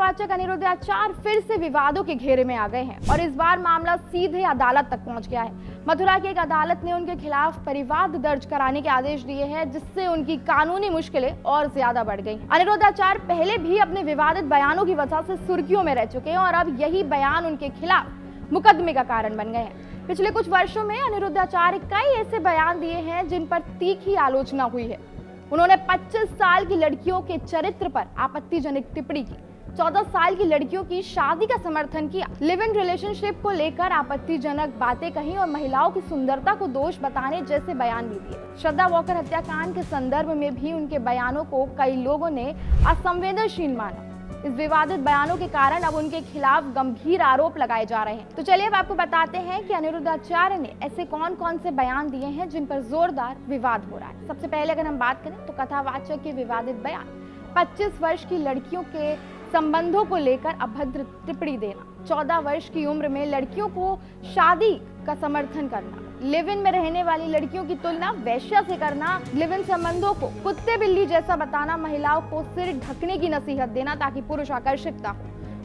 कथावाचक अनिरुद्ध आचार्य फिर से विवादों के घेरे में आ गए हैं और इस बार मामला सीधे अदालत तक पहुंच गया है। मथुरा की एक अदालत ने उनके खिलाफ परिवाद दर्ज कराने के आदेश दिए हैं, जिससे उनकी कानूनी मुश्किलें और ज्यादा बढ़ गई। अनिरुद्ध आचार्य पहले भी अपने विवादित बयानों की वजह से सुर्खियों में रह चुके हैं और अब यही बयान उनके खिलाफ मुकदमे का कारण बन गए हैं। पिछले कुछ वर्षों में अनिरुद्ध आचार्य कई ऐसे बयान दिए हैं जिन पर तीखी आलोचना हुई है। उन्होंने 25 साल की लड़कियों के चरित्र पर आपत्तिजनक टिप्पणी की, 14 साल की लड़कियों की शादी का समर्थन किया, लिव इन रिलेशनशिप को लेकर आपत्तिजनक बातें कही और महिलाओं की सुंदरता को दोष बताने जैसे बयान भी दिए। श्रद्धा वॉकर हत्याकांड के संदर्भ में भी उनके बयानों को कई लोगों ने असंवेदनशील माना। इस विवादित बयानों के कारण अब उनके खिलाफ गंभीर आरोप लगाए जा रहे हैं। तो चलिए अब आपको बताते हैं कि अनिरुद्ध आचार्य ने ऐसे कौन कौन से बयान दिए हैं जिन पर जोरदार विवाद हो रहा है। सबसे पहले अगर हम बात करें तो कथावाचक के विवादित बयान 25 वर्ष की लड़कियों के संबंधों को लेकर अभद्र टिप्पणी देना, 14 वर्ष की उम्र में लड़कियों को शादी का समर्थन करना, लिव इन में रहने वाली लड़कियों की तुलना वैश्या से करना, लिव इन संबंधों को कुत्ते बिल्ली जैसा बताना, महिलाओं को सिर ढकने की नसीहत देना ताकि पुरुष आकर्षित हो।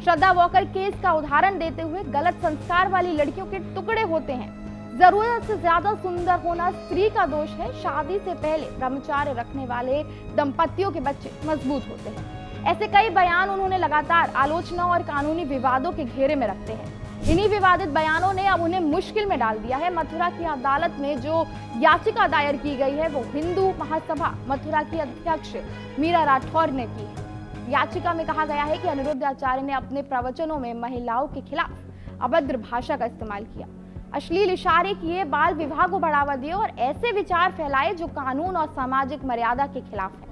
श्रद्धा वॉकर केस का उदाहरण देते हुए गलत संस्कार वाली लड़कियों के टुकड़े होते हैं, जरूरत से ज्यादा सुंदर होना स्त्री का दोष है, शादी से पहले ब्रह्मचार्य रखने वाले दंपतियों के बच्चे मजबूत होते हैं। ऐसे कई बयान उन्होंने लगातार आलोचना और कानूनी विवादों के घेरे में रखते हैं। इन्हीं विवादित बयानों ने अब उन्हें मुश्किल में डाल दिया है। मथुरा की अदालत में जो याचिका दायर की गई है वो हिंदू महासभा मथुरा की अध्यक्ष मीरा राठौर ने की है। याचिका में कहा गया है कि अनिरुद्ध आचार्य ने अपने प्रवचनों में महिलाओं के खिलाफ अभद्र भाषा का इस्तेमाल किया, अश्लील इशारे किए, बाल विवाह को बढ़ावा दिए और ऐसे विचार फैलाए जो कानून और सामाजिक मर्यादा के खिलाफ है।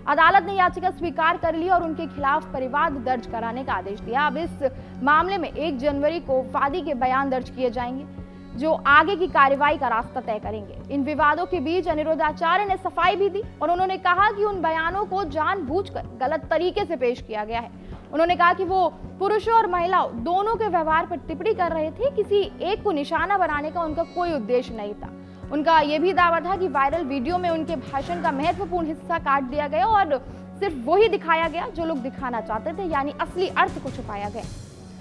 अदालत ने याचिका स्वीकार कर ली और उनके खिलाफ परिवाद दर्ज कराने का आदेश दिया। अब इस मामले में 1 जनवरी को वादी के बयान दर्ज किए जाएंगे जो आगे की कार्रवाई का रास्ता तय करेंगे। इन विवादों के बीच अनिरुद्ध आचार्य ने सफाई भी दी और उन्होंने कहा कि उन बयानों को जानबूझकर गलत तरीके से पेश किया गया है। उन्होंने कहा कि वो पुरुषों और महिलाओं दोनों के व्यवहार पर टिप्पणी कर रहे थे, किसी एक को निशाना बनाने का उनका कोई उद्देश्य नहीं था। उनका यह भी दावा था कि वायरल वीडियो में उनके भाषण का महत्वपूर्ण हिस्सा काट दिया गया और सिर्फ वही दिखाया गया जो लोग दिखाना चाहते थे, यानी असली अर्थ को छुपाया गया।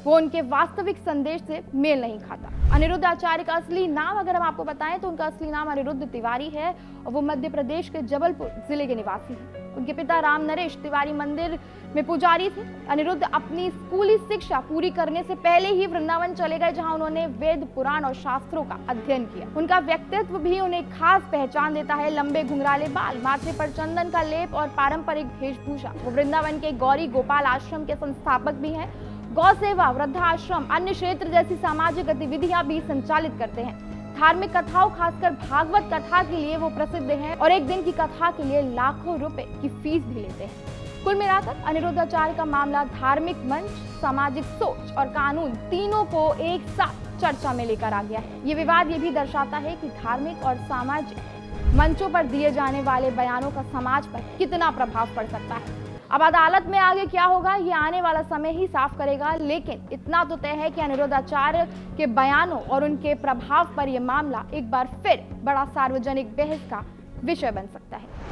वो उनके वास्तविक संदेश से मेल नहीं खाता। अनिरुद्ध आचार्य का असली नाम अगर हम आपको बताएं तो उनका असली नाम अनिरुद्ध तिवारी है और वो मध्य प्रदेश के जबलपुर जिले के निवासी हैं। उनके पिता राम नरेश तिवारी मंदिर में पुजारी थे। अनिरुद्ध अपनी स्कूली शिक्षा पूरी करने से पहले ही वृंदावन चले गए, जहां उन्होंने वेद पुराण और शास्त्रों का अध्ययन किया। उनका व्यक्तित्व भी उन्हें खास पहचान देता है, लंबे घुंघराले बाल, माथे पर चंदन का लेप और पारंपरिक वेशभूषा। वो वृंदावन के गौरी गोपाल आश्रम के संस्थापक भी हैं। गौ सेवा, वृद्धाश्रम, अन्य क्षेत्र जैसी सामाजिक गतिविधियां भी संचालित करते हैं। धार्मिक कथाओं, खासकर भागवत कथा के लिए वो प्रसिद्ध हैं और एक दिन की कथा के लिए लाखों रुपए की फीस भी लेते हैं। कुल मिलाकर अनिरुद्ध आचार्य का मामला धार्मिक मंच, सामाजिक सोच और कानून तीनों को एक साथ चर्चा में लेकर आ गया है। ये विवाद ये भी दर्शाता है कि धार्मिक और सामाजिक मंचों पर दिए जाने वाले बयानों का समाज पर कितना प्रभाव पड़ सकता है। अब अदालत में आगे क्या होगा ये आने वाला समय ही साफ करेगा, लेकिन इतना तो तय है कि अनिरुद्ध आचार्य के बयानों और उनके प्रभाव पर यह मामला एक बार फिर बड़ा सार्वजनिक बहस का विषय बन सकता है।